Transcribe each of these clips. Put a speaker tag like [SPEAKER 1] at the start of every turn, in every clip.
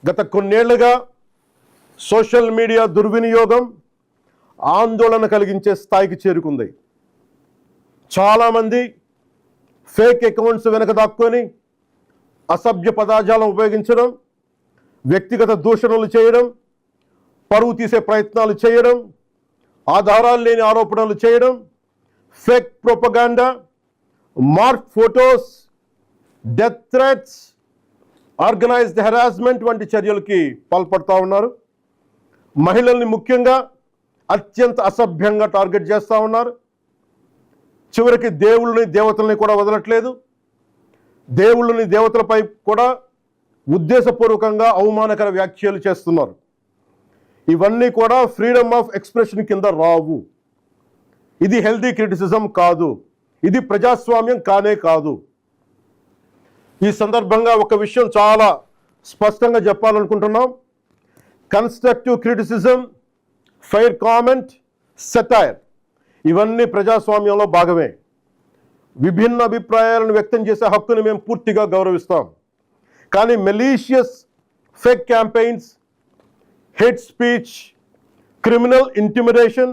[SPEAKER 1] గత కొన్నేళ్లుగా social media దుర్వినియోగం ఆందోళన కలిగించే స్థాయికి చేరుకుంది. చాలామంది ఫేక్ అకౌంట్స్ వెనక దాక్కొని అసభ్య పదజాలం ఉపయోగించడం, వ్యక్తిగత దూషణలు చేయడం, పరువు తీసే ప్రయత్నాలు చేయడం, ఆధారాలు లేని ఆరోపణలు చేయడం, fake propaganda, mark photos, death threats, organised harassment వంటి చర్యలకి పాల్పడుతూ ఉన్నారు. మహిళల్ని ముఖ్యంగా అత్యంత అసభ్యంగా టార్గెట్ చేస్తూ ఉన్నారు. చివరికి దేవుళ్ళని దేవతల్ని కూడా వదలట్లేదు. దేవుళ్ళని దేవతలపై కూడా ఉద్దేశపూర్వకంగా అవమానకర వ్యాఖ్యలు చేస్తున్నారు. ఇవన్నీ కూడా ఫ్రీడమ్ ఆఫ్ ఎక్స్ప్రెషన్ కింద రావు. ఇది హెల్దీ క్రిటిసిజం కాదు. ఇది ప్రజాస్వామ్యం కానే కాదు. ఈ సందర్భంగా ఒక విషయం చాలా స్పష్టంగా చెప్పాలనుకుంటున్నాం. Constructive criticism, fair comment, satire ఇవన్నీ ప్రజాస్వామ్యంలో భాగమే. విభిన్న అభిప్రాయాలను వ్యక్తం చేసే హక్కుని మేము పూర్తిగా గౌరవిస్తాం. కానీ malicious fake campaigns, hate speech, criminal intimidation,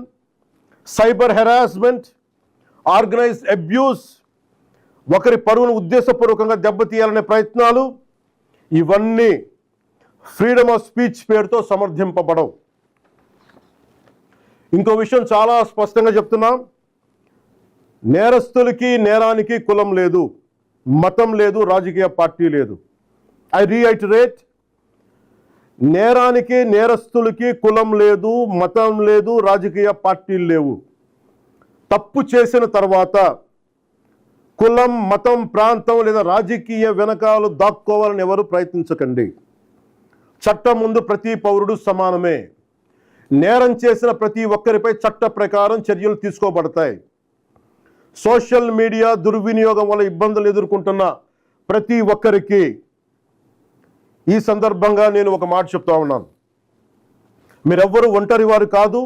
[SPEAKER 1] cyber harassment, organised abuse, ఒకరి పరువును ఉద్దేశపూర్వకంగా దెబ్బతీయాలనే ప్రయత్నాలు ఇవన్నీ ఫ్రీడమ్ ఆఫ్ స్పీచ్ పేరుతో సమర్థింపబడవు. ఇంకో విషయం చాలా స్పష్టంగా చెప్తున్నాం. నేరస్తులకి నేరానికి కులం లేదు, మతం లేదు, రాజకీయ పార్టీ లేదు. ఐ రీఐటరేట్, నేరానికి నేరస్తులకి కులం లేదు, మతం లేదు, రాజకీయ పార్టీలు లేవు. తప్పు చేసిన తర్వాత కులం, మతం, ప్రాంతం లేదా రాజకీయ వెనకాలు దాక్కోవాలని ఎవరు ప్రయత్నించకండి. చట్టం ముందు ప్రతి పౌరుడు సమానమే. నేరం చేసిన ప్రతి ఒక్కరిపై చట్ట ప్రకారం చర్యలు తీసుకోబడతాయి. సోషల్ మీడియా దుర్వినియోగం వల్ల ఇబ్బందులు ఎదుర్కొంటున్న ప్రతి ఒక్కరికి ఈ సందర్భంగా నేను ఒక మాట చెప్తా ఉన్నాను. మీరెవ్వరూ ఒంటరి వారు కాదు.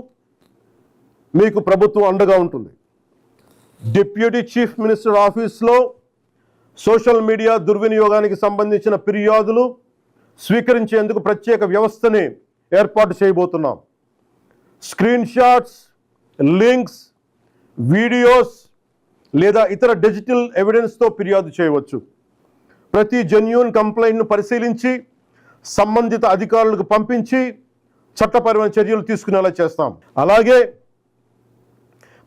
[SPEAKER 1] మీకు ప్రభుత్వం అండగా ఉంటుంది. డిప్యూటీ చీఫ్ మినిస్టర్ ఆఫీస్లో సోషల్ మీడియా దుర్వినియోగానికి సంబంధించిన ఫిర్యాదులు స్వీకరించేందుకు ప్రత్యేక వ్యవస్థని ఏర్పాటు చేయబోతున్నాం. స్క్రీన్ షాట్స్, లింక్స్, వీడియోస్ లేదా ఇతర డిజిటల్ ఎవిడెన్స్తో ఫిర్యాదు చేయవచ్చు. ప్రతి జెన్యూన్ కంప్లైంట్ను పరిశీలించి సంబంధిత అధికారులకు పంపించి చట్టపరమైన చర్యలు తీసుకునేలా చేస్తాం. అలాగే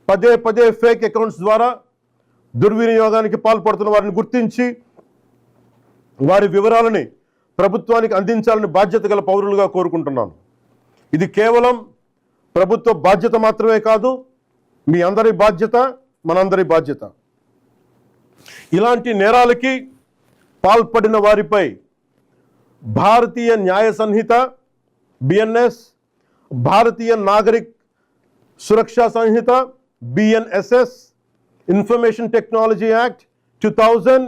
[SPEAKER 1] పదే పదే ఫేక్ అకౌంట్స్ ద్వారా దుర్వినియోగానికి పాల్పడుతున్న వారిని గుర్తించి వారి వివరాలని ప్రభుత్వానికి అందించాలని బాధ్యత గల పౌరులుగా కోరుకుంటున్నాను. ఇది కేవలం ప్రభుత్వ బాధ్యత మాత్రమే కాదు, మీ అందరి బాధ్యత, మనందరి బాధ్యత. ఇలాంటి నేరాలకి పాల్పడిన వారిపై భారతీయ న్యాయ సంహిత బిఎన్ఎస్, భారతీయ నాగరిక్ సురక్షా సంహిత బిఎన్ఎస్ఎస్, ఇన్ఫర్మేషన్ టెక్నాలజీ యాక్ట్ 2000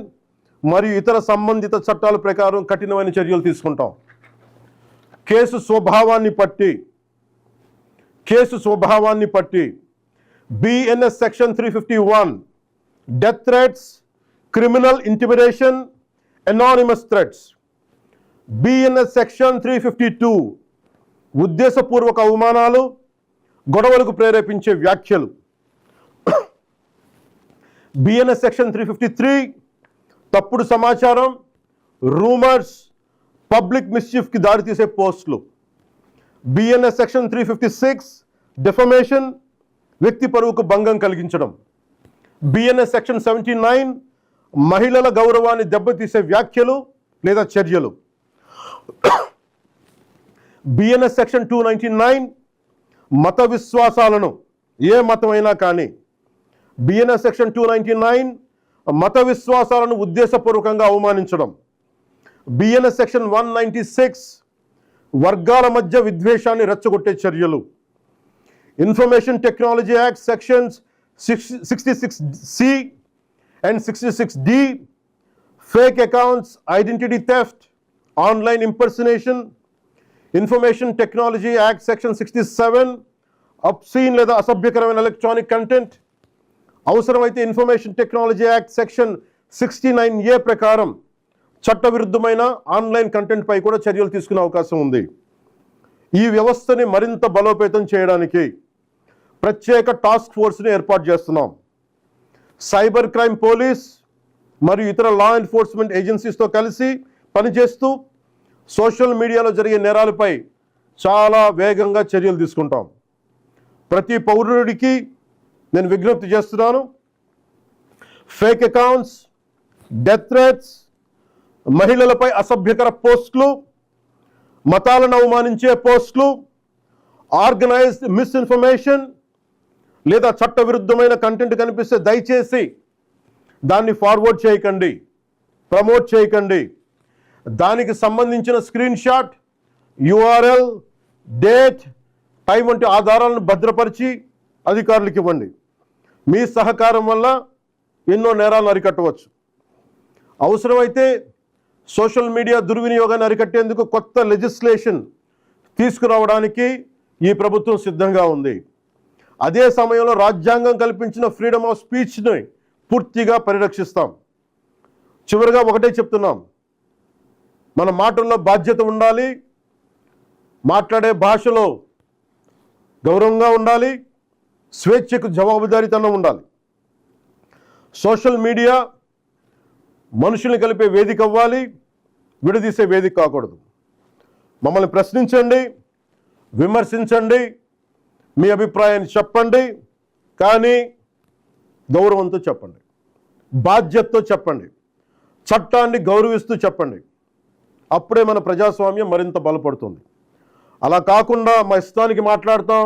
[SPEAKER 1] మరియు ఇతర సంబంధిత చట్టాల ప్రకారం కఠినమైన చర్యలు తీసుకుంటాం. కేసు స్వభావాన్ని బట్టి BNS section 351 death threats, criminal intimidation, anonymous threats. BNS section 352 ఉద్దేశపూర్వక అవమానాలు, గొడవలకు ప్రేరేపించే వ్యాఖ్యలు. బిఎన్ఎస్ సెక్షన్ 353 తప్పుడు సమాచారం, రూమర్స్, పబ్లిక్ మిస్చీఫ్కి దారితీసే పోస్టులు. బిఎన్ఎస్ సెక్షన్ 356 డెఫమేషన్, వ్యక్తి పరువుకు భంగం కలిగించడం. బిఎన్ఎస్ సెక్షన్ 79 మహిళల గౌరవాన్ని దెబ్బతీసే వ్యాఖ్యలు లేదా చర్యలు. బిఎన్ఎస్ సెక్షన్ 299 మత విశ్వాసాలను, ఏ మతమైనా కానీ, బిఎన్ఎస్ సెక్షన్ 299 మత విశ్వాసాలను ఉద్దేశపూర్వకంగా అవమానించడం. బిఎన్ఎస్ సెక్షన్ 196 వర్గాల మధ్య విద్వేషాన్ని రెచ్చగొట్టే చర్యలు. Information technology act sections 66C and 66D fake accounts, identity theft, online impersonation. Information technology act section 67 obscene లేదా అసభ్యకరమైన ఎలక్ట్రానిక్ కంటెంట్. అవసరమైతే information technology act section 69A ప్రకారం చట్టవిరుద్ధమైన ఆన్లైన్ కంటెంట్పై కూడా చర్యలు తీసుకునే అవకాశం ఉంది. ఈ వ్యవస్థని మరింత బలోపేతం చేయడానికి ప్రత్యేక టాస్క్ ఫోర్స్ని ఏర్పాటు చేస్తున్నాం. సైబర్ క్రైమ్ పోలీస్ మరియు ఇతర లా ఎన్ఫోర్స్మెంట్ ఏజెన్సీస్తో కలిసి పనిచేస్తూ సోషల్ మీడియాలో జరిగే నేరాలపై చాలా వేగంగా చర్యలు తీసుకుంటాం. ప్రతి పౌరుడికి నేను విజ్ఞప్తి చేస్తున్నాను, ఫేక్ అకౌంట్స్, డెత్ థ్రెట్స్, మహిళలపై అసభ్యకర పోస్టులు, మతాలను అవమానించే పోస్టులు, ఆర్గనైజ్డ్ మిస్ఇన్ఫర్మేషన్ లేదా చట్టవిరుద్ధమైన కంటెంట్ కనిపిస్తే దయచేసి దాన్ని ఫార్వర్డ్ చేయకండి, ప్రమోట్ చేయకండి. దానికి సంబంధించిన screen shot, URL, date, time వంటి ఆధారాలను భద్రపరిచి అధికారులకు ఇవ్వండి. మీ సహకారం వల్ల ఎన్నో నేరాలను అరికట్టవచ్చు. అవసరమైతే సోషల్ మీడియా దుర్వినియోగాన్ని అరికట్టేందుకు కొత్త లెజిస్లేషన్ తీసుకురావడానికి ఈ ప్రభుత్వం సిద్ధంగా ఉంది. అదే సమయంలో రాజ్యాంగం కల్పించిన ఫ్రీడమ్ ఆఫ్ స్పీచ్ని పూర్తిగా పరిరక్షిస్తాం. చివరిగా ఒకటే చెప్తున్నాం, మన మాటల్లో బాధ్యత ఉండాలి, మాట్లాడే భాషలో గౌరవంగా ఉండాలి, స్వేచ్ఛకు జవాబుదారీతనం ఉండాలి. సోషల్ మీడియా మనుషుల్ని కలిపే వేదిక అవ్వాలి, విడదీసే వేదిక కాకూడదు. మమ్మల్ని ప్రశ్నించండి, విమర్శించండి, మీ అభిప్రాయాన్ని చెప్పండి, కానీ గౌరవంతో చెప్పండి, బాధ్యతతో చెప్పండి, చట్టాన్ని గౌరవిస్తూ చెప్పండి. అప్పుడే మన ప్రజాస్వామ్యం మరింత బలపడుతుంది. అలా కాకుండా మా ఇష్టానికి మాట్లాడతాం,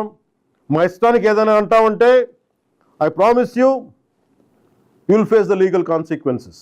[SPEAKER 1] మా ఇష్టానికి ఏదైనా అంటామంటే I promise you will face the legal consequences.